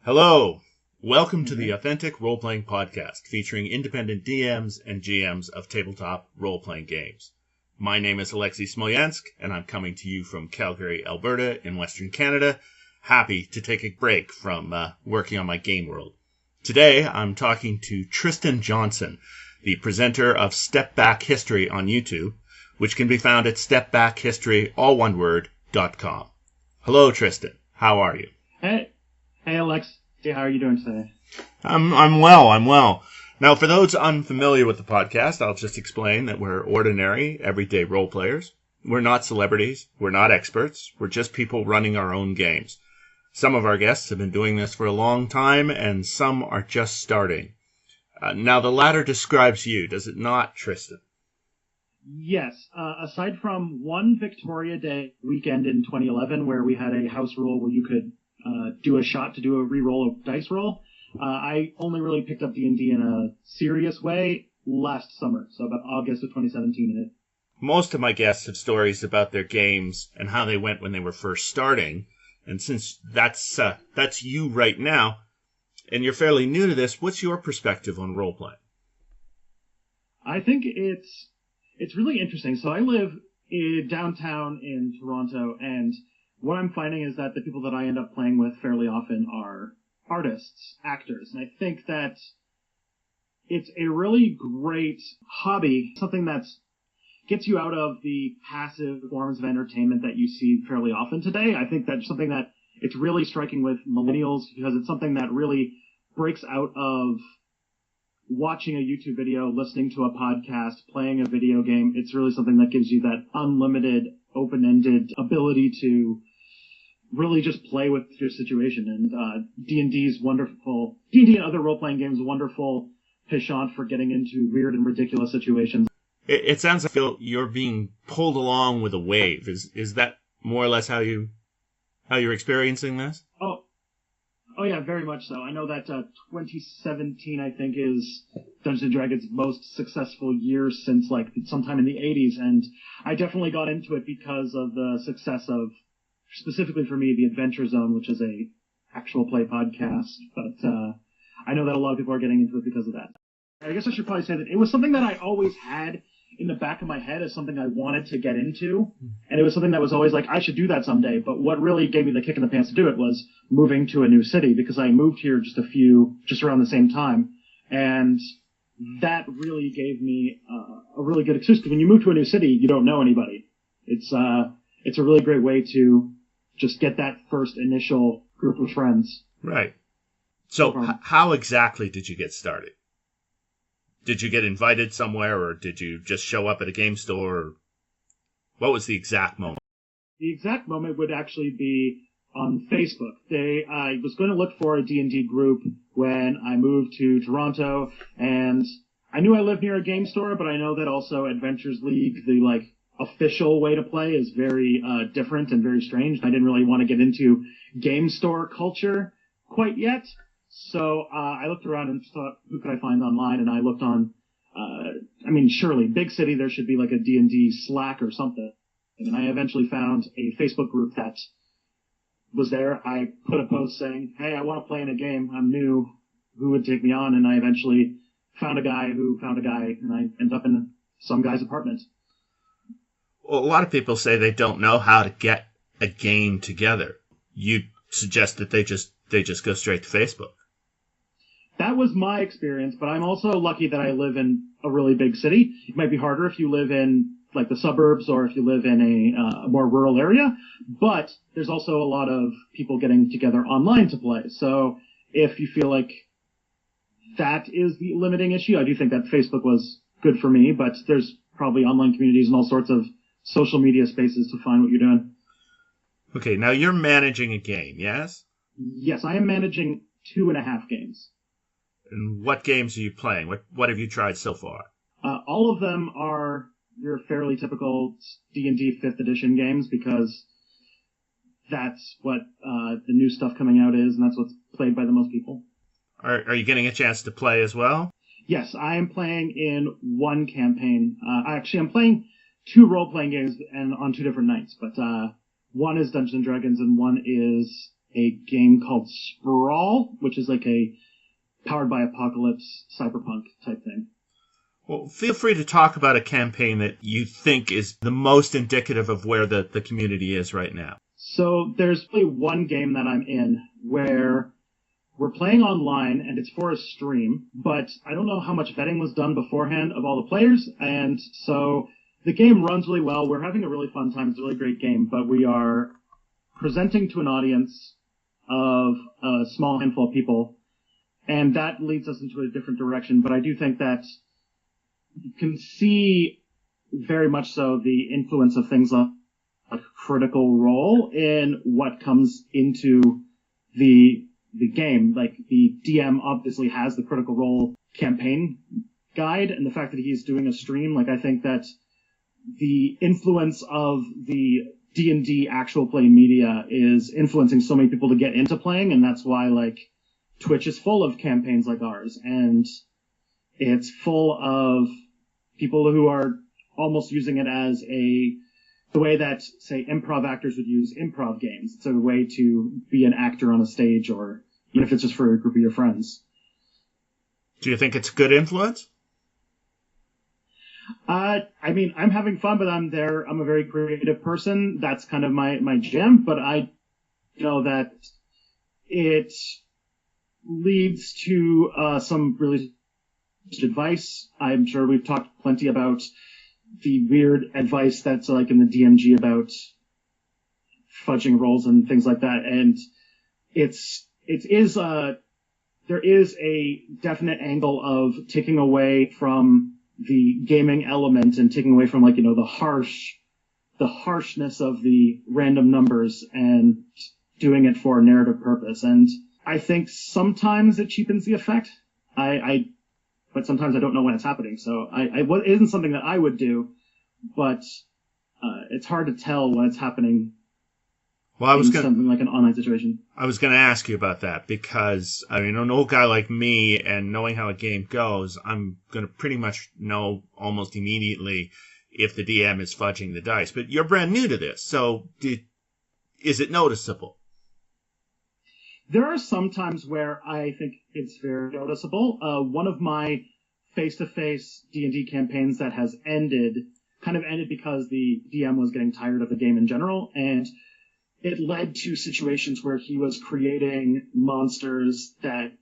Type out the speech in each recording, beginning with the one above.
Hello, welcome to the Authentic Role-Playing Podcast, featuring independent DMs and GMs of tabletop role-playing games. My name is Alexis Smolensk, and I'm coming to you from Calgary, Alberta, in Western Canada. Happy to take a break from working on my game world. Today, I'm talking to Tristan Johnson, the presenter of Step Back History on YouTube, which can be found at stepbackhistory.com. Hello, Tristan. How are you? Hey, Alex. How are you doing today? I'm well. Now, for those unfamiliar with the podcast, I'll just explain that we're ordinary, everyday role players. We're not celebrities. We're not experts. We're just people running our own games. Some of our guests have been doing this for a long time, and some are just starting. Now, the latter describes you, does it not, Tristan? Yes. Aside from one Victoria Day weekend in 2011 where we had a house rule where you could do a shot to do a re-roll of dice roll, I only really picked up D&D in a serious way last summer, so about August of 2017. Most of my guests have stories about their games and how they went when they were first starting, and since that's you right now, and you're fairly new to this, what's your perspective on role-playing? I think it's really interesting. So I live downtown in Toronto, and what I'm finding is that the people that I end up playing with fairly often are artists, actors, and I think that it's a really great hobby, something that gets you out of the passive forms of entertainment that you see fairly often today. I think that's something that it's really striking with millennials because it's something that really breaks out of watching a YouTube video, listening to a podcast, playing a video game. It's really something that gives you that unlimited, open-ended ability to really just play with your situation. And D&D's wonderful. D&D and other role-playing games, wonderful penchant for getting into weird and ridiculous situations. It sounds like you're being pulled along with a wave. Is that more or less how you're experiencing this? Oh yeah, very much so. I know that 2017, I think, is Dungeons & Dragons' most successful year since like sometime in the 80s, and I definitely got into it because of the success of, specifically for me, the Adventure Zone, which is a actual play podcast. But I know that a lot of people are getting into it because of that. I guess I should probably say that it was something that I always had in the back of my head as something I wanted to get into, and it was something that was always like, I should do that someday. But what really gave me the kick in the pants to do it was moving to a new city, because I moved here just around the same time, and that really gave me a really good excuse, because when you move to a new city, you don't know anybody. It's a really great way to just get that first initial group of friends. Right. So how exactly did you get started? Did you get invited somewhere, or did you just show up at a game store? Or what was the exact moment? The exact moment would actually be on Facebook. I was going to look for a D&D group when I moved to Toronto, and I knew I lived near a game store, but I know that also Adventures League, the official way to play, is very different and very strange. I didn't really want to get into game store culture quite yet. So I looked around and thought, who could I find online? And I looked on, surely, big city, there should be like a D&D Slack or something. And I eventually found a Facebook group that was there. I put a post saying, hey, I want to play in a game. I'm new. Who would take me on? And I eventually found a guy who found a guy, and I ended up in some guy's apartment. Well, a lot of people say they don't know how to get a game together. You suggest that they just go straight to Facebook. That was my experience, but I'm also lucky that I live in a really big city. It might be harder if you live in like the suburbs or if you live in a more rural area, but there's also a lot of people getting together online to play. So if you feel like that is the limiting issue, I do think that Facebook was good for me, but there's probably online communities and all sorts of social media spaces to find what you're doing. Okay, now you're managing a game, yes? Yes, I am managing 2.5 games. And what games are you playing? What have you tried so far? All of them are your fairly typical D&D 5th edition games, because that's what the new stuff coming out is, and that's what's played by the most people. Are you getting a chance to play as well? Yes, I am playing in one campaign. I'm playing 2 role-playing games and on 2 different nights, but one is Dungeons & Dragons and one is a game called Sprawl, which is like a powered by apocalypse cyberpunk type thing. Well, feel free to talk about a campaign that you think is the most indicative of where the community is right now. So there's only one game that I'm in where we're playing online, and it's for a stream, but I don't know how much vetting was done beforehand of all the players, and so the game runs really well. We're having a really fun time. It's a really great game, but we are presenting to an audience of a small handful of people, and that leads us into a different direction. But I do think that you can see very much so the influence of things like a critical role in what comes into the game. Like, the DM obviously has the critical role campaign guide, and the fact that he's doing a stream, like, I think that the influence of the D&D actual play media is influencing so many people to get into playing, and that's why, like, Twitch is full of campaigns like ours, and it's full of people who are almost using it as the way that, say, improv actors would use improv games. It's a way to be an actor on a stage, or even if it's just for a group of your friends. Do you think it's a good influence? I mean, I'm having fun, but I'm a very creative person. That's kind of my jam, but I know that it leads to some really good advice. I'm sure we've talked plenty about the weird advice that's like in the DMG about fudging rolls and things like that, and there is a definite angle of taking away from the gaming element and taking away from, like, the harshness of the random numbers and doing it for a narrative purpose. And I think sometimes it cheapens the effect. But sometimes I don't know when it's happening. So it isn't something that I would do, but it's hard to tell when it's happening. Well, something like an online situation. I was going to ask you about that because, I mean, an old guy like me and knowing how a game goes, I'm going to pretty much know almost immediately if the DM is fudging the dice. But you're brand new to this, so is it noticeable? There are some times where I think it's very noticeable. One of my face-to-face D&D campaigns that has ended because the DM was getting tired of the game in general, and it led to situations where he was creating monsters that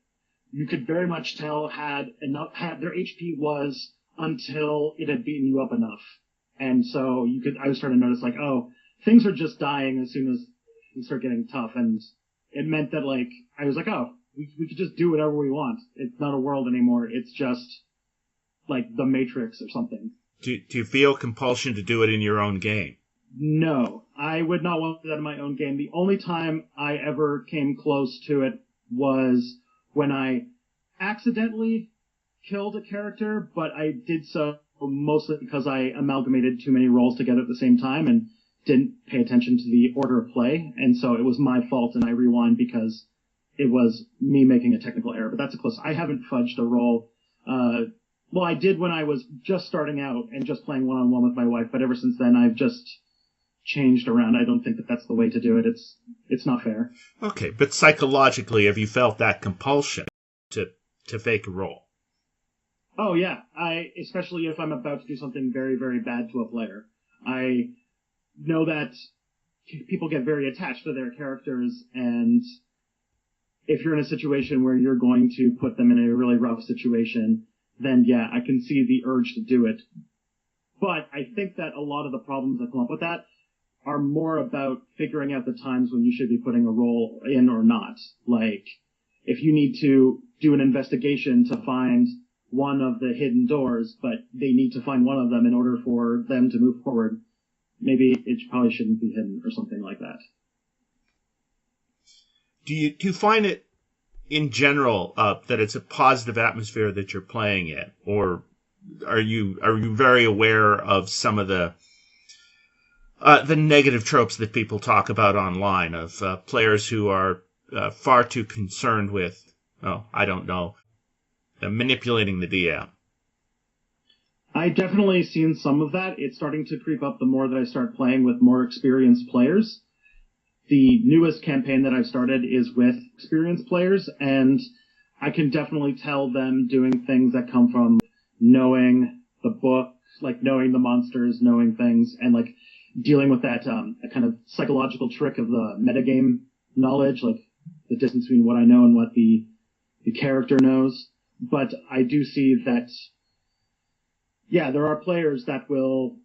you could very much tell had their HP was until it had beaten you up enough. And so I was starting to notice, like, oh, things are just dying as soon as you start getting tough. And it meant that, like, I was like, oh, we could just do whatever we want. It's not a world anymore. It's just like the Matrix or something. Do you feel compulsion to do it in your own game? No, I would not want that in my own game. The only time I ever came close to it was when I accidentally killed a character, but I did so mostly because I amalgamated too many roles together at the same time and didn't pay attention to the order of play, and so it was my fault, and I rewind because it was me making a technical error. But that's a close. I haven't fudged a roll. Well, I did when I was just starting out and just playing one-on-one with my wife, but ever since then I've just changed around. I don't think that that's the way to do it. It's not fair. Okay, but psychologically, have you felt that compulsion to fake a roll? Oh yeah, especially if I'm about to do something very, very bad to a player. I know that people get very attached to their characters, and if you're in a situation where you're going to put them in a really rough situation, then yeah, I can see the urge to do it. But I think that a lot of the problems that come up with that are more about figuring out the times when you should be putting a roll in or not. Like, if you need to do an investigation to find one of the hidden doors, but they need to find one of them in order for them to move forward, maybe it probably shouldn't be hidden or something like that. Do you find it in general that it's a positive atmosphere that you're playing in, or are you very aware of some of the negative tropes that people talk about online of players who are far too concerned with, manipulating the DM? I definitely seen some of that. It's starting to creep up the more that I start playing with more experienced players. the newest campaign that I've started is with experienced players, and I can definitely tell them doing things that come from knowing the book, like knowing the monsters, knowing things, and like dealing with that a kind of psychological trick of the metagame knowledge, like the distance between what I know and what the character knows. But I do see that, yeah, there are players that will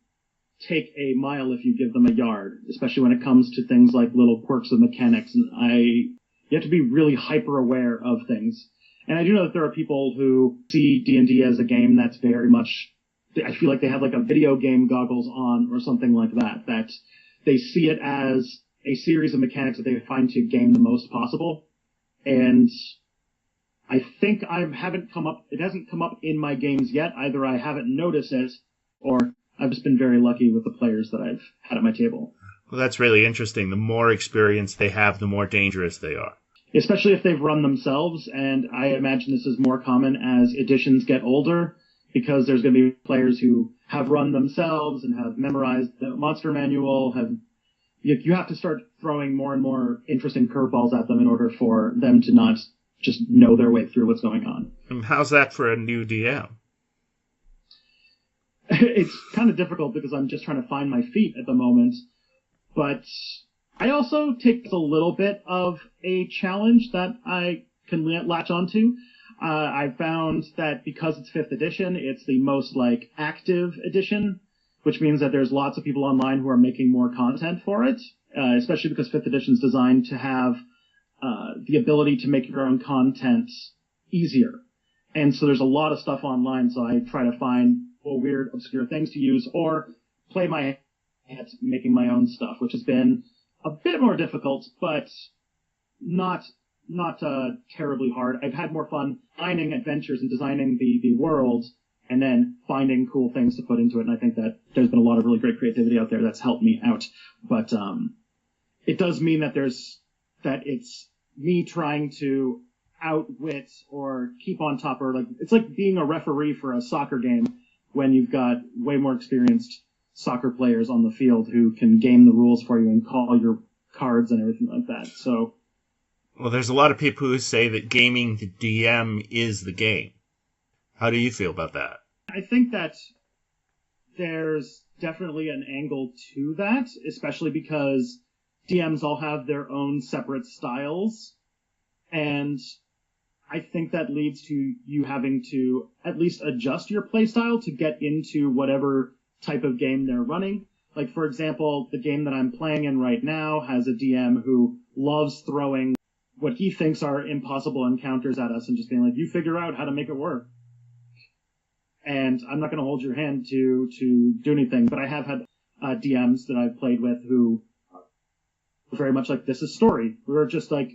take a mile if you give them a yard, especially when it comes to things like little quirks of mechanics. And you have to be really hyper aware of things. And I do know that there are people who see D&D as a game that's very much, I feel like they have like a video game goggles on or something like that, that they see it as a series of mechanics that they find to game the most possible. And I think it hasn't come up in my games yet. Either I haven't noticed it, or I've just been very lucky with the players that I've had at my table. Well, that's really interesting. The more experience they have, the more dangerous they are. Especially if they've run themselves, and I imagine this is more common as editions get older, because there's going to be players who have run themselves and have memorized the monster manual. You have to start throwing more and more interesting curveballs at them in order for them to not just know their way through what's going on. And how's that for a new DM? It's kind of difficult because I'm just trying to find my feet at the moment, but I also take a little bit of a challenge that I can latch onto. I found that because it's 5th edition, it's the most like active edition, which means that there's lots of people online who are making more content for it, especially because 5th edition is designed to have the ability to make your own content easier. And so there's a lot of stuff online, so I try to find weird, obscure things to use or play my at making my own stuff, which has been a bit more difficult, but not terribly hard. I've had more fun designing adventures and designing the world and then finding cool things to put into it. And I think that there's been a lot of really great creativity out there that's helped me out. But it does mean that it's me trying to outwit or keep on top, or like it's like being a referee for a soccer game when you've got way more experienced soccer players on the field who can game the rules for you and call your cards and everything like that. So, well, there's a lot of people who say that gaming the DM is the game. How do you feel about that? I think that there's definitely an angle to that, especially because DMs all have their own separate styles, and I think that leads to you having to at least adjust your playstyle to get into whatever type of game they're running. Like, for example, the game that I'm playing in right now has a DM who loves throwing what he thinks are impossible encounters at us and just being like, you figure out how to make it work. And I'm not going to hold your hand to do anything, but I have had DMs that I've played with who are very much like, this is story. We're just like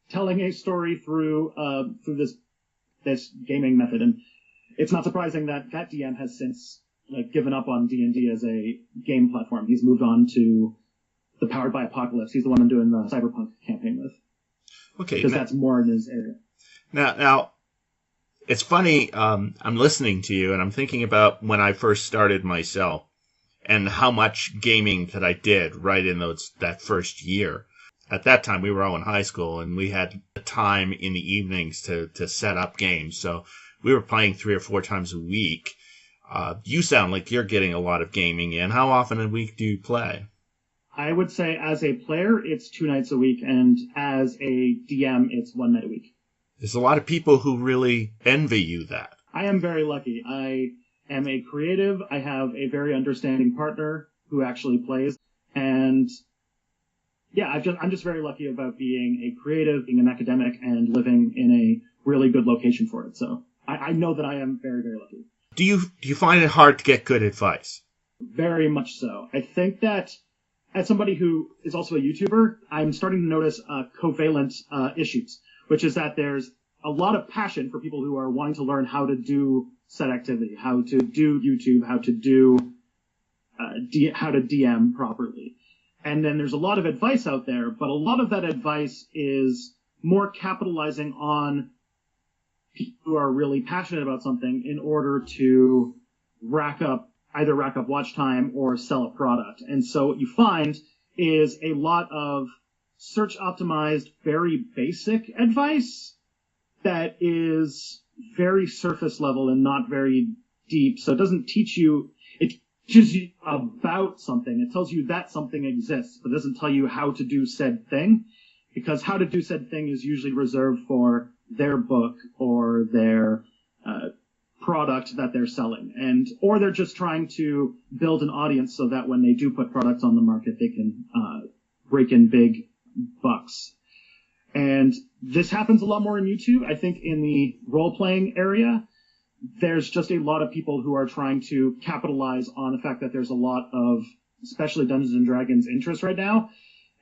telling a story through this gaming method. And it's not surprising that that DM has since like given up on D&D as a game platform. He's moved on to the Powered by Apocalypse. He's the one I'm doing the Cyberpunk campaign with. Okay. Because that's more in his area. Now, it's funny, I'm listening to you and I'm thinking about when I first started myself and how much gaming that I did right in that first year. At that time, we were all in high school and we had time in the evenings to set up games. So we were playing 3 or 4 times a week. You sound like you're getting a lot of gaming in. How often a week do you play? I would say as a player, it's 2 nights a week, and as a DM, it's 1 night a week. There's a lot of people who really envy you that. I am very lucky. I am a creative. I have a very understanding partner who actually plays, and yeah, I'm just very lucky about being a creative, being an academic, and living in a really good location for it. So I know that I am very, very lucky. Do you find it hard to get good advice? Very much so. I think that as somebody who is also a YouTuber, I'm starting to notice covalent issues, which is that there's a lot of passion for people who are wanting to learn how to do set activity, how to do YouTube, how to do how to DM properly. And then there's a lot of advice out there, but a lot of that advice is more capitalizing on people who are really passionate about something in order to either rack up watch time or sell a product. And so what you find is a lot of search optimized, very basic advice that is very surface level and not very deep. So it doesn't teach you, it teaches you about something. It tells you that something exists, but doesn't tell you how to do said thing, because how to do said thing is usually reserved for their book or their product that they're selling, or they're just trying to build an audience so that when they do put products on the market, they can rake in big bucks. And this happens a lot more in YouTube. I think in the role-playing area, there's just a lot of people who are trying to capitalize on the fact that there's a lot of, especially Dungeons and Dragons, interest right now,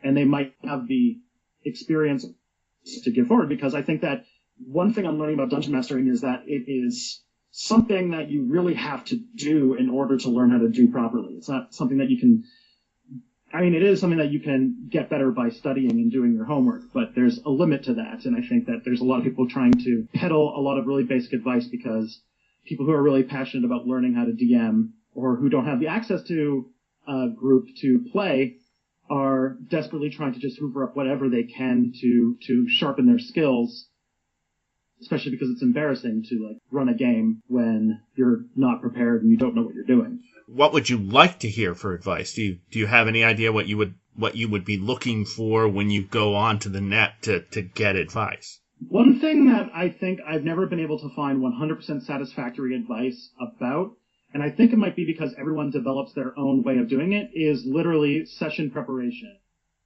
and they might have the experience to give forward, because I think that one thing I'm learning about dungeon mastering is that it is something that you really have to do in order to learn how to do properly. It's not something that you can, I mean, it is something that you can get better by studying and doing your homework, but there's a limit to that. And I think that there's a lot of people trying to peddle a lot of really basic advice because people who are really passionate about learning how to DM or who don't have the access to a group to play are desperately trying to just hoover up whatever they can to sharpen their skills, especially because it's embarrassing to like run a game when you're not prepared and you don't know what you're doing. What would you like to hear for advice? Do you have any idea what you would be looking for when you go onto the net to get advice? One thing that I think I've never been able to find 100% satisfactory advice about, and I think it might be because everyone develops their own way of doing it, is literally session preparation.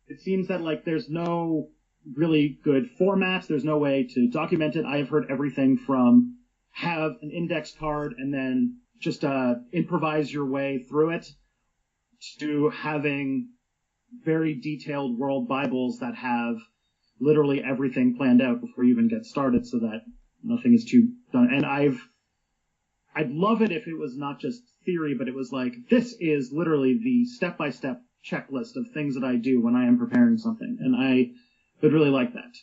It seems that like there's no really good format. There's no way to document it. I have heard everything from have an index card and then just improvise your way through it, to having very detailed world Bibles that have literally everything planned out before you even get started so that nothing is too done. And I'd love it if it was not just theory, but it was like, this is literally the step-by-step checklist of things that I do when I am preparing something. And I would really like that.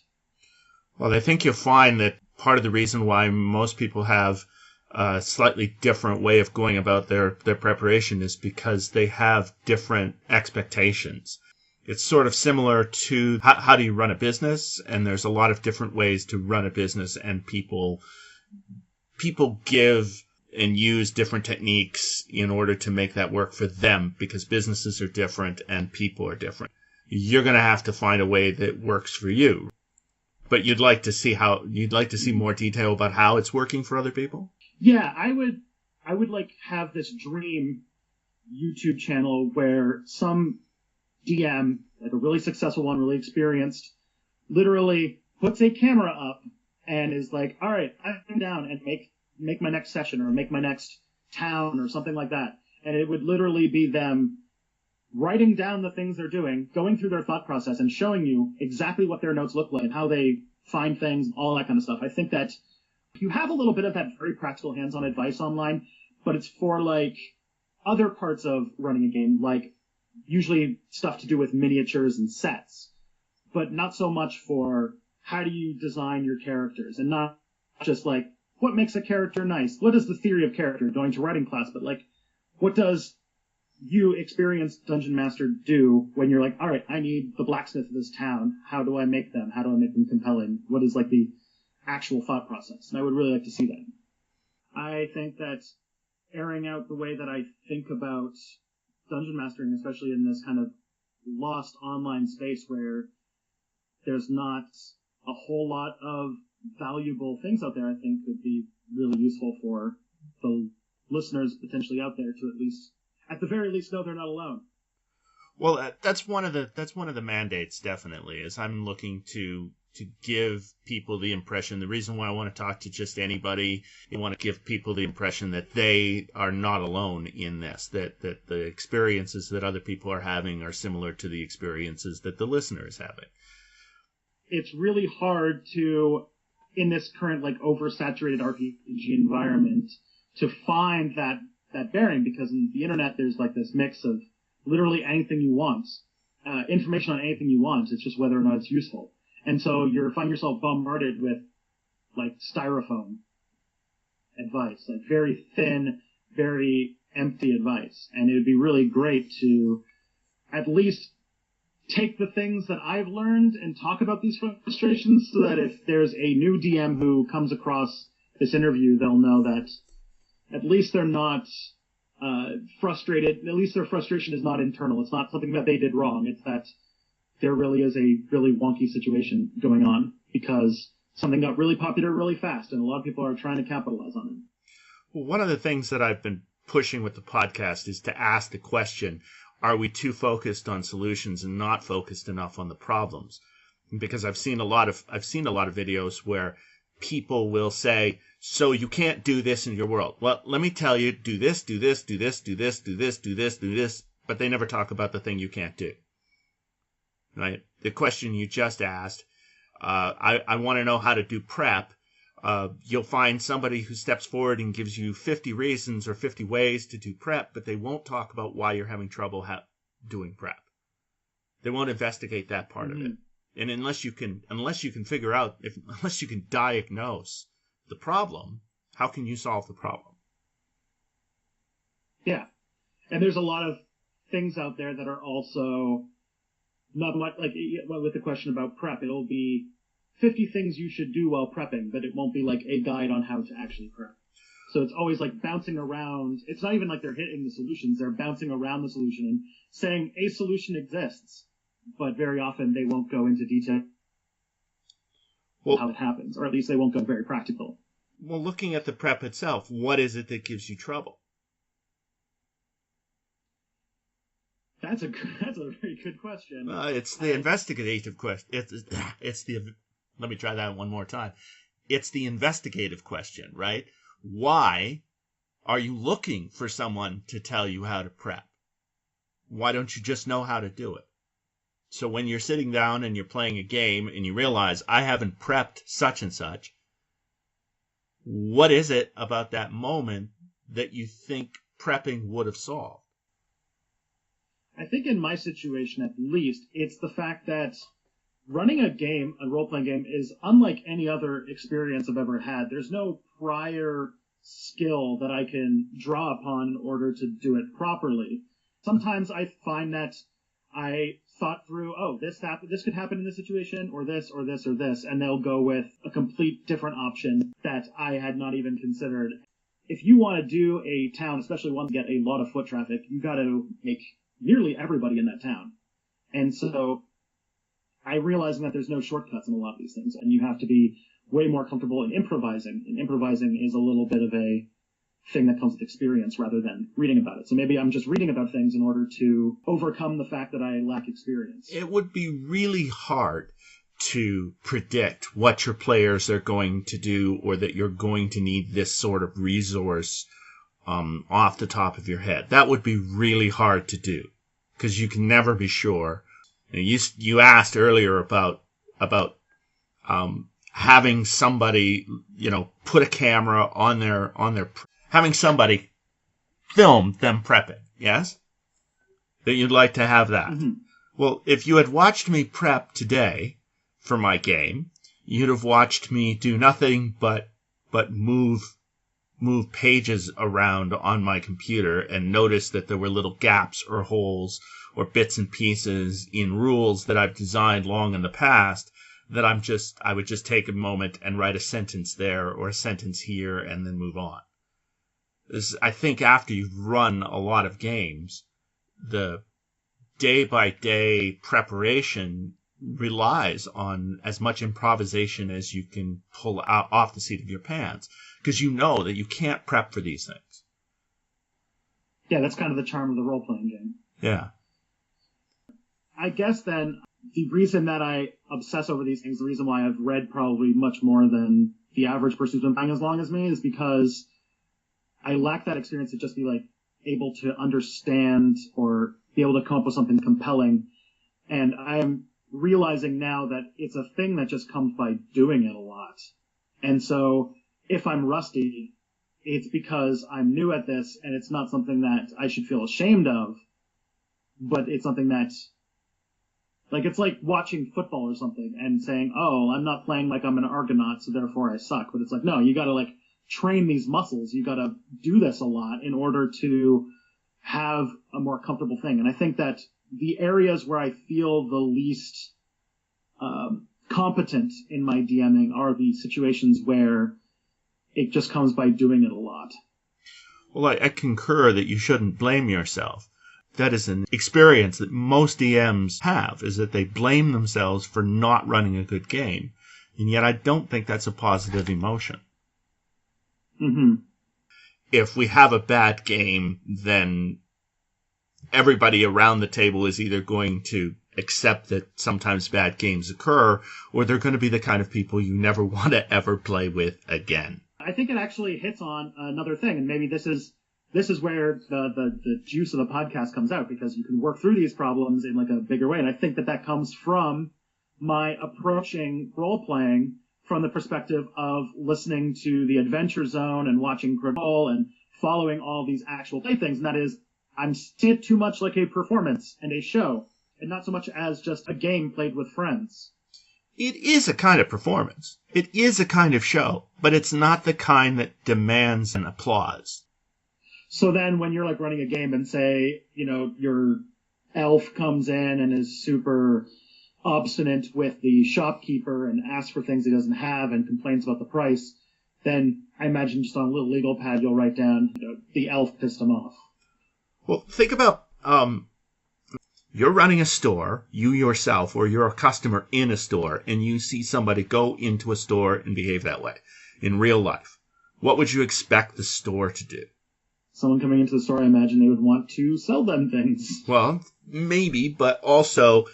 Well, I think you'll find that part of the reason why most people have a slightly different way of going about their preparation is because they have different expectations. It's sort of similar to how do you run a business, and there's a lot of different ways to run a business, and people give and use different techniques in order to make that work for them, because businesses are different and people are different. You're going to have to find a way that works for you. But you'd like to see more detail about how it's working for other people? Yeah, I would like have this dream YouTube channel where some DM, like a really successful one, really experienced, literally puts a camera up and is like, all right, I'm down and make my next session or make my next town or something like that. And it would literally be them writing down the things they're doing, going through their thought process and showing you exactly what their notes look like and how they find things, all that kind of stuff. I think that you have a little bit of that very practical hands-on advice online, but it's for like other parts of running a game, like usually stuff to do with miniatures and sets, but not so much for how do you design your characters, and not just like what makes a character nice, what is the theory of character going to writing class, but like what does you experienced dungeon master do when you're like, all right, I need the blacksmith of this town, how do I make them compelling, what is like the actual thought process? And I would really like to see that. I think that airing out the way that I think about dungeon mastering, especially in this kind of lost online space where there's not a whole lot of valuable things out there, I think would be really useful for the listeners potentially out there to at the very least know they're not alone. Well, that's one of the mandates, definitely, is I'm looking to give people the impression, the reason why I want to talk to just anybody, I want to give people the impression that they are not alone in this, that the experiences that other people are having are similar to the experiences that the listener is having. It's really hard to, in this current like oversaturated RPG environment, to find that bearing, because in the internet there's like this mix of literally anything you want, information on anything you want. It's just whether or not it's useful. And so you find yourself bombarded with like styrofoam advice, like very thin, very empty advice. And it would be really great to at least take the things that I've learned and talk about these frustrations so that if there's a new DM who comes across this interview, they'll know that at least they're not frustrated. At least their frustration is not internal. It's not something that they did wrong. It's that there really is a really wonky situation going on because something got really popular really fast and a lot of people are trying to capitalize on it. Well, one of the things that I've been pushing with the podcast is to ask the question, are we too focused on solutions and not focused enough on the problems? Because I've seen a lot of videos where people will say, so you can't do this in your world. Well, let me tell you, do this, do this, do this, do this, do this, do this, do this, but they never talk about the thing you can't do. Right? The question you just asked, I want to know how to do prep. You'll find somebody who steps forward and gives you 50 reasons or 50 ways to do prep, but they won't talk about why you're having trouble doing prep. They won't investigate that part of it. And unless you can figure out, unless you can diagnose the problem, how can you solve the problem? Yeah. And there's a lot of things out there that are also not much, like with the question about prep, it'll be 50 things you should do while prepping, but it won't be like a guide on how to actually prep. So it's always like bouncing around. It's not even like they're hitting the solutions. They're bouncing around the solution and saying a solution exists, but very often they won't go into detail how it happens, or at least they won't go very practical. Well, looking at the prep itself, what is it that gives you trouble? That's a very good question. It's the investigative question. Let me try that one more time. It's the investigative question, right? Why are you looking for someone to tell you how to prep? Why don't you just know how to do it? So when you're sitting down and you're playing a game and you realize, I haven't prepped such and such, what is it about that moment that you think prepping would have solved? I think in my situation, at least, it's the fact that running a role-playing game, is unlike any other experience I've ever had. There's no prior skill that I can draw upon in order to do it properly. Sometimes I find that I thought through, this could happen in this situation, or this, or this, or this, and they'll go with a complete different option that I had not even considered. If you want to do a town, especially one to get a lot of foot traffic, you got to make nearly everybody in that town. And so I realized that there's no shortcuts in a lot of these things, and you have to be way more comfortable in improvising. And improvising is a little bit of a thing that comes with experience rather than reading about it. So maybe I'm just reading about things in order to overcome the fact that I lack experience. It would be really hard to predict what your players are going to do, or that you're going to need this sort of resource off the top of your head. That would be really hard to do because you can never be sure. You asked earlier about having somebody, put a camera on their having somebody film them prepping. Yes, that you'd like to have that. Mm-hmm. Well, if you had watched me prep today for my game, you'd have watched me do nothing but move pages around on my computer and notice that there were little gaps or holes or bits and pieces in rules that I've designed long in the past that I would just take a moment and write a sentence there or a sentence here and then move on. I think after you've run a lot of games, the day-by-day preparation relies on as much improvisation as you can pull out off the seat of your pants, because you know that you can't prep for these things. Yeah, that's kind of the charm of the role-playing game. Yeah. I guess then the reason that I obsess over these things, the reason why I've read probably much more than the average person who's been playing as long as me, is because I lack that experience to just be able to understand or be able to come up with something compelling. And I am realizing now that it's a thing that just comes by doing it a lot. And so if I'm rusty, it's because I'm new at this, and it's not something that I should feel ashamed of, but it's something that, it's like watching football or something and saying, I'm not playing like I'm an Argonaut, so therefore I suck. But it's no, you gotta train these muscles. You gotta do this a lot in order to have a more comfortable thing. And I think that the areas where I feel the least competent in my DMing are the situations where it just comes by doing it a lot. Well, I concur that you shouldn't blame yourself. That is an experience that most DMs have, is that they blame themselves for not running a good game. And yet I don't think that's a positive emotion. Mm-hmm. If we have a bad game, then everybody around the table is either going to accept that sometimes bad games occur, or they're going to be the kind of people you never want to ever play with again. I think it actually hits on another thing, and maybe this is where the juice of the podcast comes out, because you can work through these problems in like a bigger way. And I think that comes from my approaching role-playing from the perspective of listening to the Adventure Zone and watching Gravel and following all these actual play things. And that is, I'm seeing it too much like a performance and a show, and not so much as just a game played with friends. It is a kind of performance. It is a kind of show, but it's not the kind that demands an applause. So then when you're like running a game and say, your elf comes in and is super obstinate with the shopkeeper and asks for things he doesn't have and complains about the price, then I imagine just on a little legal pad you'll write down, the elf pissed him off. Well, think about, you're running a store, you yourself, or you're a customer in a store, and you see somebody go into a store and behave that way in real life. What would you expect the store to do? Someone coming into the store, I imagine they would want to sell them things. Well, maybe, but also,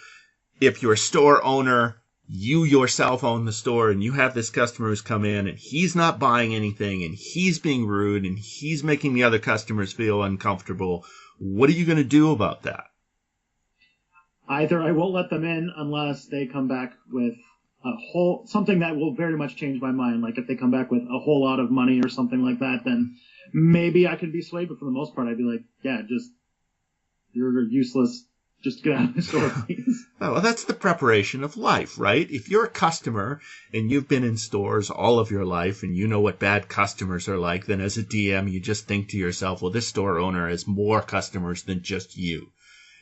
if you're a store owner, you yourself own the store, and you have this customer who's come in, and he's not buying anything, and he's being rude, and he's making the other customers feel uncomfortable, what are you going to do about that? Either I won't let them in unless they come back with something that will very much change my mind. Like if they come back with a whole lot of money or something like that, then maybe I could be swayed. But for the most part, I'd be like, yeah, you're useless. Just get out of the store, please. Well, that's the preparation of life, right? If you're a customer and you've been in stores all of your life and you know what bad customers are like, then as a DM, you just think to yourself, well, this store owner has more customers than just you.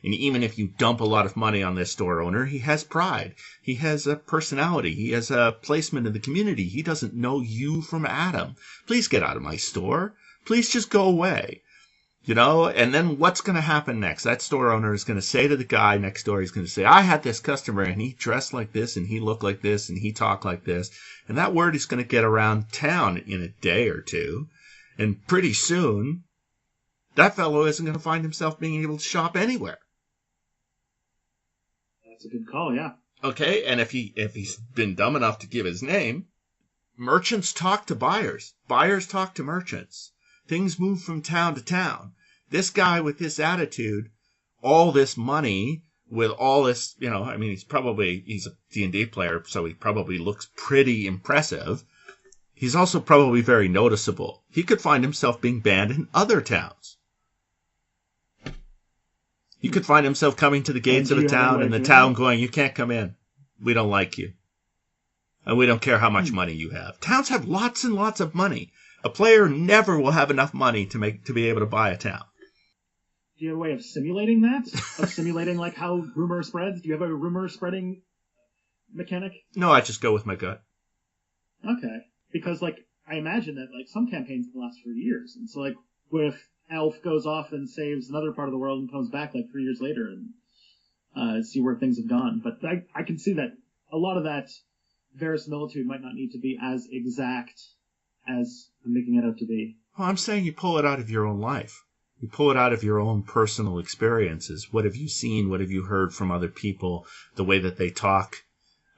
And even if you dump a lot of money on this store owner, he has pride. He has a personality. He has a placement in the community. He doesn't know you from Adam. Please get out of my store. Please just go away. And then what's going to happen next? That store owner is going to say to the guy next door, he's going to say, I had this customer and he dressed like this and he looked like this and he talked like this. And that word is going to get around town in a day or two. And pretty soon, that fellow isn't going to find himself being able to shop anywhere. That's a good call, yeah. Okay, and if he's been dumb enough to give his name, merchants talk to buyers. Buyers talk to merchants. Things move from town to town. This guy with this attitude, all this money, with all this, he's a D&D player, so he probably looks pretty impressive. He's also probably very noticeable. He could find himself being banned in other towns. He could find himself coming to the gates of a town and the town going, you can't come in. We don't like you. And we don't care how much money you have. Towns have lots and lots of money. A player never will have enough money to be able to buy a town. Do you have a way of simulating that? Of simulating like how rumor spreads? Do you have a rumor spreading mechanic? No, I just go with my gut. Okay. Because I imagine that some campaigns can last for years. And so if Elf goes off and saves another part of the world and comes back 3 years later and see where things have gone. But I can see that a lot of that verisimilitude might not need to be as exact as I'm making it out to be. Well, I'm saying you pull it out of your own life. You pull it out of your own personal experiences. What have you seen? What have you heard from other people? The way that they talk.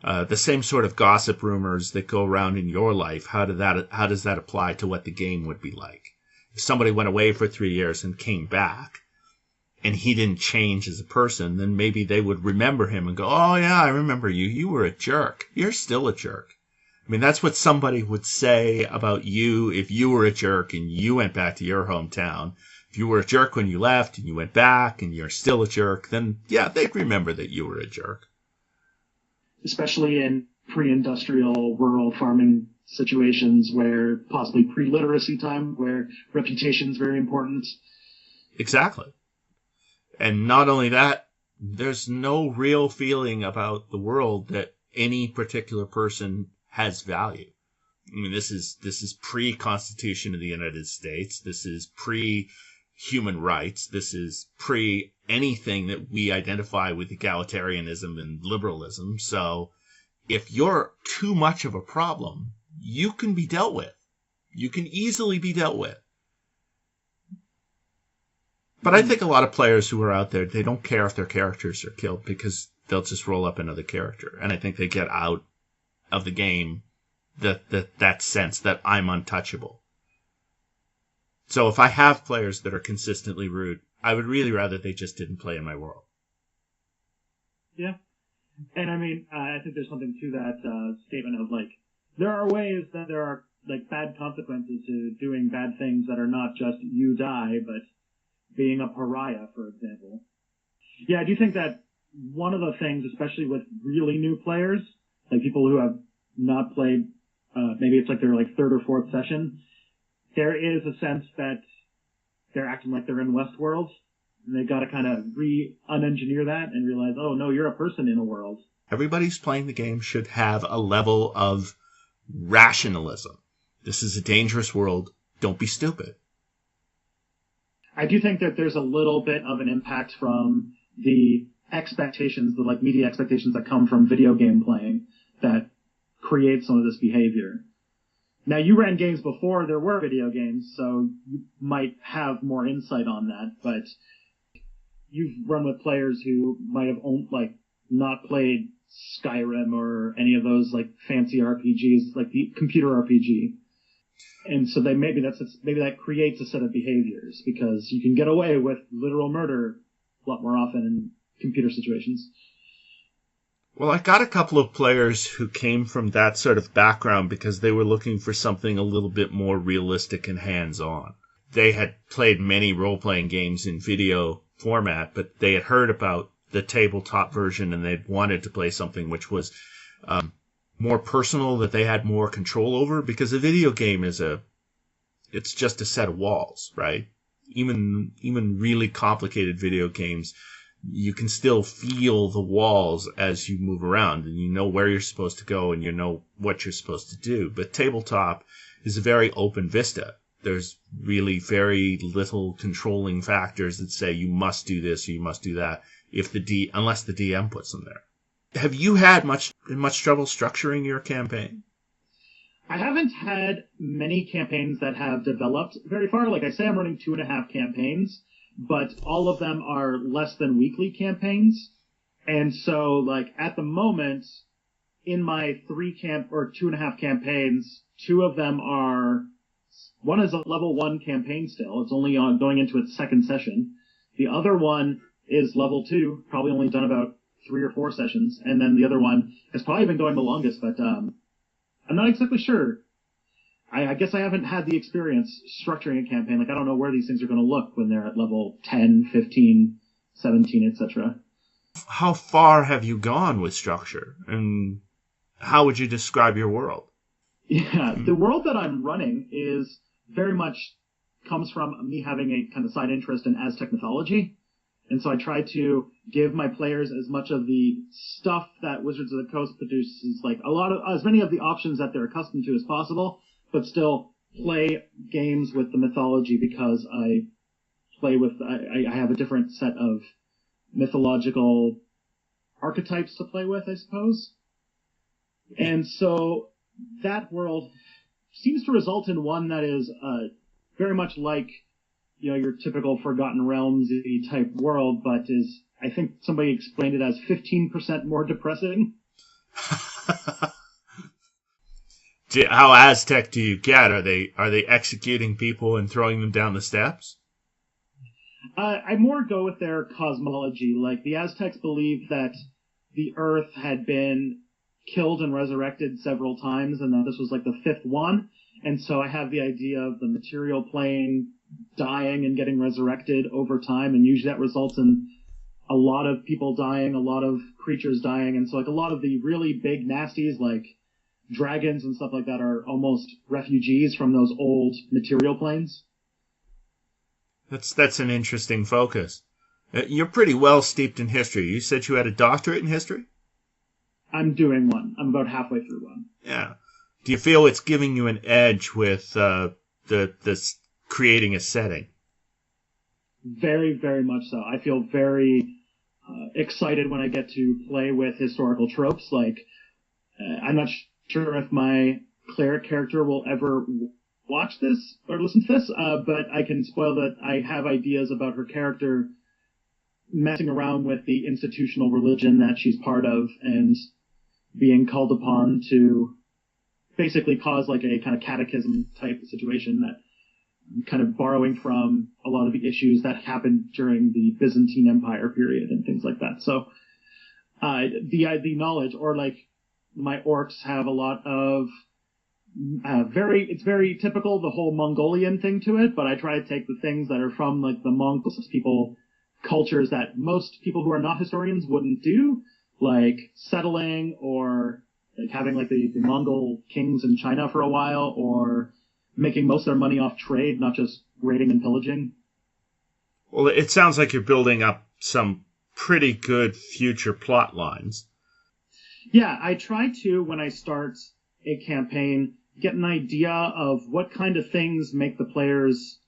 The same sort of gossip rumors that go around in your life. How does that apply to what the game would be like? If somebody went away for 3 years and came back, and he didn't change as a person, then maybe they would remember him and go, oh yeah, I remember you. You were a jerk. You're still a jerk. I mean, that's what somebody would say about you if you were a jerk and you went back to your hometown. If you were a jerk when you left and you went back and you're still a jerk, then yeah, they'd remember that you were a jerk. Especially in pre-industrial rural farming situations where possibly pre-literacy time, where reputation is very important. Exactly. And not only that, there's no real feeling about the world that any particular person has value. I mean, this is pre-Constitution of the United States. This is pre-human rights. This is pre-anything that we identify with egalitarianism and liberalism. So if you're too much of a problem, you can be dealt with. You can easily be dealt with. But I think a lot of players who are out there, they don't care if their characters are killed because they'll just roll up another character. And I think they get out of the game that sense that I'm untouchable. So if I have players that are consistently rude, I would really rather they just didn't play in my world. Yeah. And I mean, I think there's something to that statement of, like, there are ways that there are, like, bad consequences to doing bad things that are not just you die, but being a pariah, for example. Yeah, I do think that one of the things, especially with really new players, like people who have not played, maybe it's like their like third or fourth session, there is a sense that they're acting like they're in Westworld, and they've got to kind of unengineer that and realize, oh no, you're a person in a world. Everybody's playing the game should have a level of rationalism. This is a dangerous world. Don't be stupid. I do think that there's a little bit of an impact from the expectations, the like media expectations that come from video game playing that create some of this behavior. Now, you ran games before there were video games, so you might have more insight on that, but you've run with players who might have not played Skyrim or any of those like fancy RPGs, like the computer RPG. And so maybe that creates a set of behaviors because you can get away with literal murder a lot more often in computer situations. Well, I got a couple of players who came from that sort of background because they were looking for something a little bit more realistic and hands-on. They had played many role-playing games in video format, but they had heard about the tabletop version and they wanted to play something which was more personal, that they had more control over, because a video game it's just a set of walls, right? Even really complicated video games, you can still feel the walls as you move around, and you know where you're supposed to go and you know what you're supposed to do. But tabletop is a very open vista. There's really very little controlling factors that say you must do this or you must do that unless the DM puts them there. Have you had much trouble structuring your campaign? I haven't had many campaigns that have developed very far. Like I say, I'm running 2.5 campaigns, but all of them are less than weekly campaigns. And so, like, at the moment, in my 2.5 campaigns, 2 of them one is a level 1 campaign still. It's only going into its second session. The other one is level 2, probably only done about 3 or 4 sessions, and then the other one has probably been going the longest, but I'm not exactly sure. I guess I haven't had the experience structuring a campaign. Like, I don't know where these things are going to look when they're at level 10, 15, 17, etc. How far have you gone with structure, and how would you describe your world? Yeah, the world that I'm running is very much comes from me having a kind of side interest in Aztec mythology. And so I try to give my players as much of the stuff that Wizards of the Coast produces, like as many of the options that they're accustomed to as possible, but still play games with the mythology because I have a different set of mythological archetypes to play with, I suppose. And so that world seems to result in one that is very much like, your typical Forgotten Realms type world, but is, I think somebody explained it as 15% more depressing. How Aztec do you get? Are they executing people and throwing them down the steps? I more go with their cosmology. Like, the Aztecs believed that the Earth had been killed and resurrected several times, and that this was like the 5th one. And so I have the idea of the material plane dying and getting resurrected over time, and usually that results in a lot of people dying, a lot of creatures dying, and so like a lot of the really big nasties like dragons and stuff like that are almost refugees from those old material planes. That's an interesting focus. You're pretty well steeped in history. You said you had a doctorate in history? I'm doing one. I'm about halfway through one. Yeah. Do you feel it's giving you an edge with this creating a setting? Very, very much so. I feel very excited when I get to play with historical tropes. Like, I'm not sure if my cleric character will ever watch this or listen to this, but I can spoil that I have ideas about her character messing around with the institutional religion that she's part of and being called upon to basically cause like a kind of catechism type situation that kind of borrowing from a lot of the issues that happened during the Byzantine Empire period and things like that. So the knowledge, or like my orcs have a lot of it's very typical, the whole Mongolian thing to it, but I try to take the things that are from like the Mongols, people, cultures that most people who are not historians wouldn't do, like settling or like having like the Mongol kings in China for a while, or making most of their money off trade, not just raiding and pillaging. Well, it sounds like you're building up some pretty good future plot lines. Yeah, I try to, when I start a campaign, get an idea of what kind of things make the players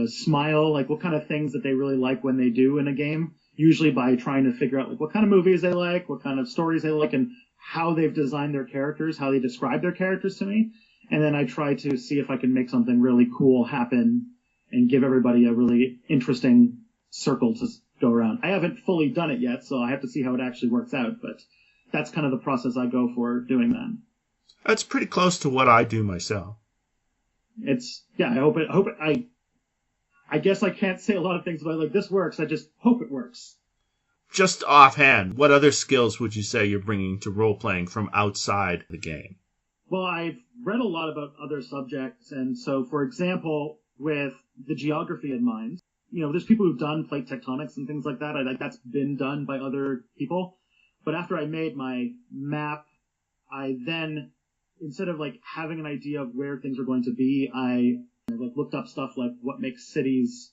smile, like what kind of things that they really like when they do in a game, usually by trying to figure out like what kind of movies they like, what kind of stories they like, and how they've designed their characters, how they describe their characters to me. And then I try to see if I can make something really cool happen and give everybody a really interesting circle to go around. I haven't fully done it yet, so I have to see how it actually works out, but that's kind of the process I go for doing that. That's pretty close to what I do myself. I guess I can't say a lot of things about like this works. I just hope it works. Just offhand, what other skills would you say you're bringing to role-playing from outside the game? Well, I've read a lot about other subjects, and so, for example, with the geography in mind, there's people who've done plate tectonics and things like that. That's been done by other people. But after I made my map, I then, instead of like having an idea of where things are going to be, I like looked up stuff like what makes cities,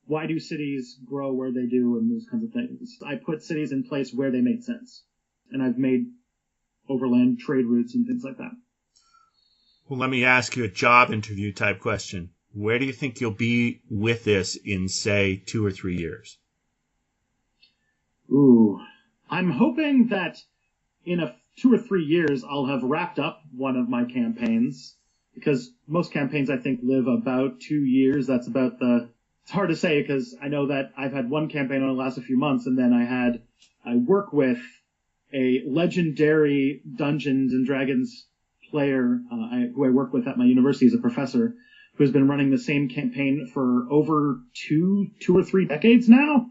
why do cities grow where they do, and those kinds of things. I put cities in place where they made sense, and I've made overland trade routes and things like that. Well, let me ask you a job interview type question. Where do you think you'll be with this in, say, 2 or 3 years? Ooh, I'm hoping that in 2 or 3 years, I'll have wrapped up one of my campaigns, because most campaigns, I think, live about 2 years. That's about it's hard to say, because I know that I've had one campaign only last a few months, and then I work with a legendary Dungeons and Dragons player who I work with at my university as a professor, who has been running the same campaign for over two or 3 decades now.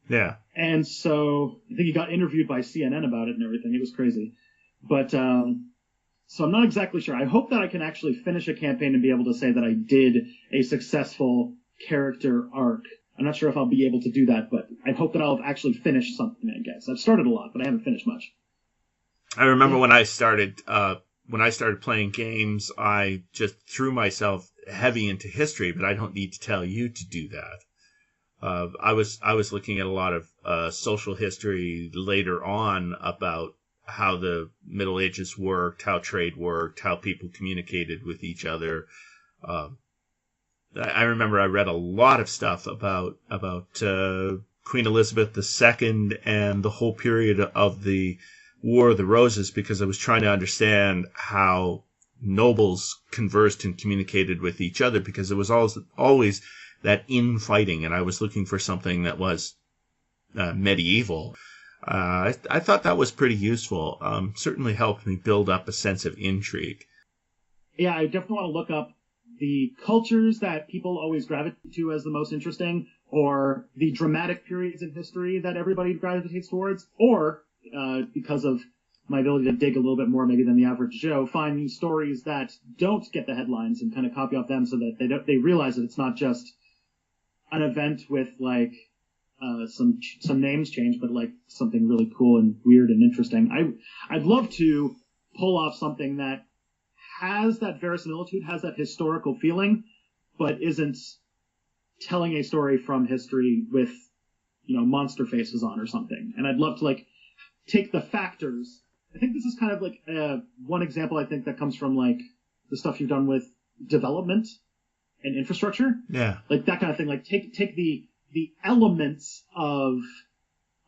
Yeah. And so I think he got interviewed by CNN about it and everything. It was crazy. But so I'm not exactly sure. I hope that I can actually finish a campaign and be able to say that I did a successful character arc. I'm not sure if I'll be able to do that, but I hope that I'll have actually finished something, I guess. I've started a lot, but I haven't finished much. I remember when I started playing games, I just threw myself heavy into history, but I don't need to tell you to do that. I was looking at a lot of social history later on about how the Middle Ages worked, how trade worked, how people communicated with each other. I remember I read a lot of stuff about Queen Elizabeth II and the whole period of the War of the Roses, because I was trying to understand how nobles conversed and communicated with each other, because there was always that infighting, and I was looking for something that was medieval. I thought that was pretty useful. Certainly helped me build up a sense of intrigue. Yeah, I definitely want to look up the cultures that people always gravitate to as the most interesting, or the dramatic periods in history that everybody gravitates towards, or because of my ability to dig a little bit more maybe than the average Joe, find these stories that don't get the headlines and kind of copy off them, so that they realize that it's not just an event with like some names change, but like something really cool and weird and interesting. I'd love to pull off something that has that verisimilitude, has that historical feeling, but isn't telling a story from history with, monster faces on or something. And I'd love to like take the factors. I think this is kind of like one example I think that comes from like the stuff you've done with development and infrastructure. Yeah. Like that kind of thing. Like take the elements of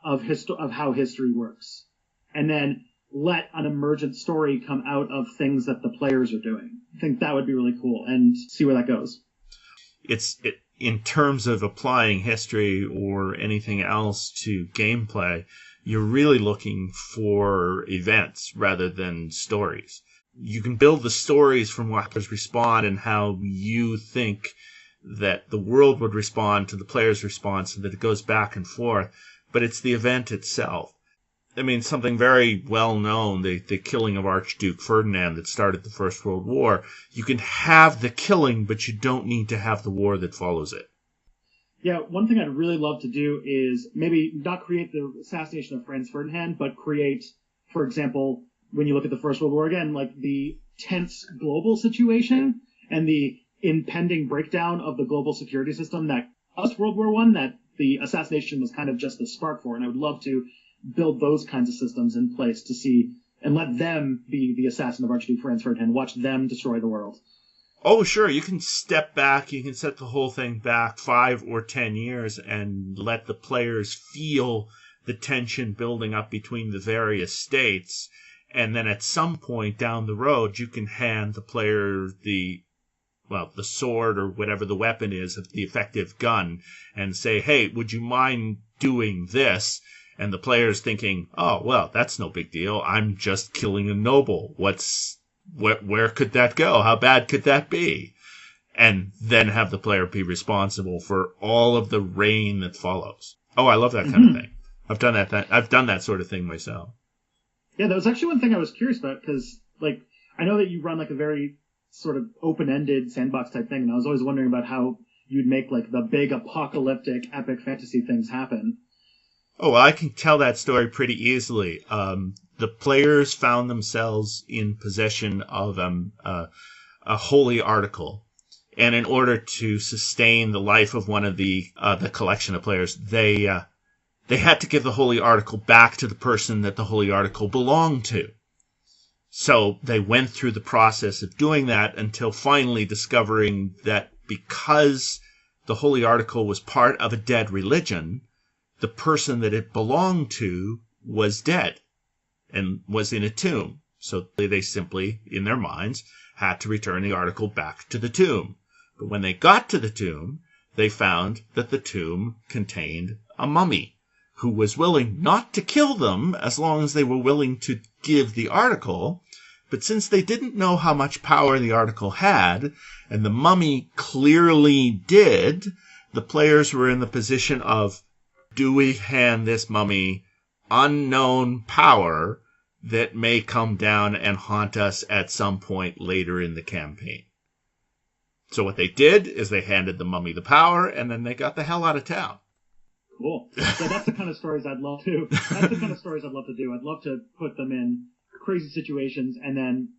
how history works, and then let an emergent story come out of things that the players are doing. I think that would be really cool, and see where that goes. In terms of applying history or anything else to gameplay, you're really looking for events rather than stories. You can build the stories from what players respond and how you think that the world would respond to the player's response, and that it goes back and forth, but it's the event itself. I mean, something very well known, the killing of Archduke Ferdinand that started the First World War. You can have the killing, but you don't need to have the war that follows it. Yeah, one thing I'd really love to do is maybe not create the assassination of Franz Ferdinand, but create, for example, when you look at the First World War again, like the tense global situation and the impending breakdown of the global security system that us World War I, that the assassination was kind of just the spark for. And I would love to build those kinds of systems in place to see and let them be the assassin of Archduke Franz Ferdinand, watch them destroy the world. Oh, sure. You can step back. You can set the whole thing back 5 or 10 years and let the players feel the tension building up between the various states. And then at some point down the road, you can hand the player the sword or whatever the weapon is, the effective gun, and say, hey, would you mind doing this? And the player's thinking, oh, well, that's no big deal. I'm just killing a noble. Where could that go? How bad could that be? And then have the player be responsible for all of the rain that follows. Oh, I love that kind of thing. I've done that sort of thing myself. Yeah, that was actually one thing I was curious about, because like I know that you run like a very sort of open-ended sandbox type thing, and I was always wondering about how you'd make like the big apocalyptic epic fantasy things happen. Oh, well, I can tell that story pretty easily. The players found themselves in possession of a holy article, and in order to sustain the life of one of the collection of players, they had to give the holy article back to the person that the holy article belonged to. So they went through the process of doing that until finally discovering that because the holy article was part of a dead religion, the person that it belonged to was dead and was in a tomb. So they simply, in their minds, had to return the article back to the tomb. But when they got to the tomb, they found that the tomb contained a mummy who was willing not to kill them as long as they were willing to give the article. But since they didn't know how much power the article had, and the mummy clearly did, the players were in the position of, do we hand this mummy unknown power that may come down and haunt us at some point later in the campaign? So what they did is they handed the mummy the power, and then they got the hell out of town. Cool. So that's the kind of stories I'd love to. That's the kind of stories I'd love to do. I'd love to put them in crazy situations, and then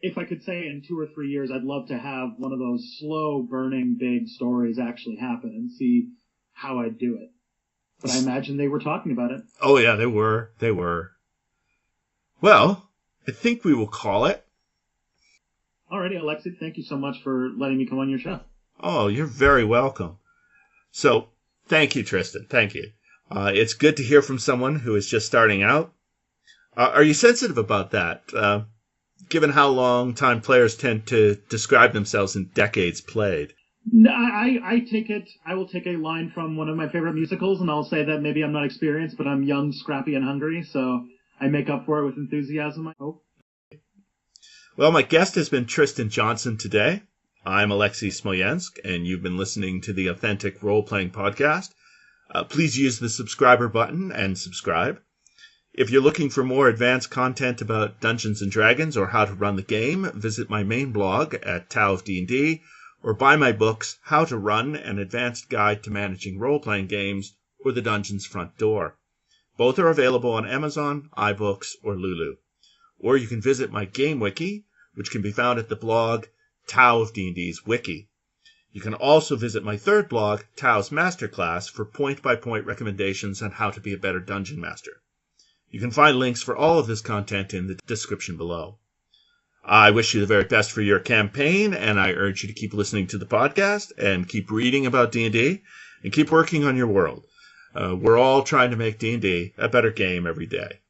if I could say in 2 or 3 years, I'd love to have one of those slow burning big stories actually happen and see how I'd do it. But I imagine they were talking about it. Oh yeah, they were. Well, I think we will call it. Alrighty, Alexis, thank you so much for letting me come on your show. Oh, you're very welcome. So, thank you, Tristan. Thank you. It's good to hear from someone who is just starting out. Are you sensitive about that, given how long time players tend to describe themselves in decades played? No, I take it. I will take a line from one of my favorite musicals, and I'll say that maybe I'm not experienced, but I'm young, scrappy, and hungry, so I make up for it with enthusiasm, I hope. Well, my guest has been Tristan Johnson today. I'm Alexis Smolensk, and you've been listening to the Authentic Role-Playing Podcast. Please use the subscriber button and subscribe. If you're looking for more advanced content about Dungeons & Dragons or how to run the game, visit my main blog at Tao of D&D, or buy my books, How to Run, An Advanced Guide to Managing Role-Playing Games, or The Dungeon's Front Door. Both are available on Amazon, iBooks, or Lulu. Or you can visit my game wiki, which can be found at the blog Tao of D&D's Wiki. You can also visit my third blog, Tao's Masterclass, for point-by-point recommendations on how to be a better dungeon master. You can find links for all of this content in the description below. I wish you the very best for your campaign, and I urge you to keep listening to the podcast and keep reading about D&D and keep working on your world. We're all trying to make D&D a better game every day.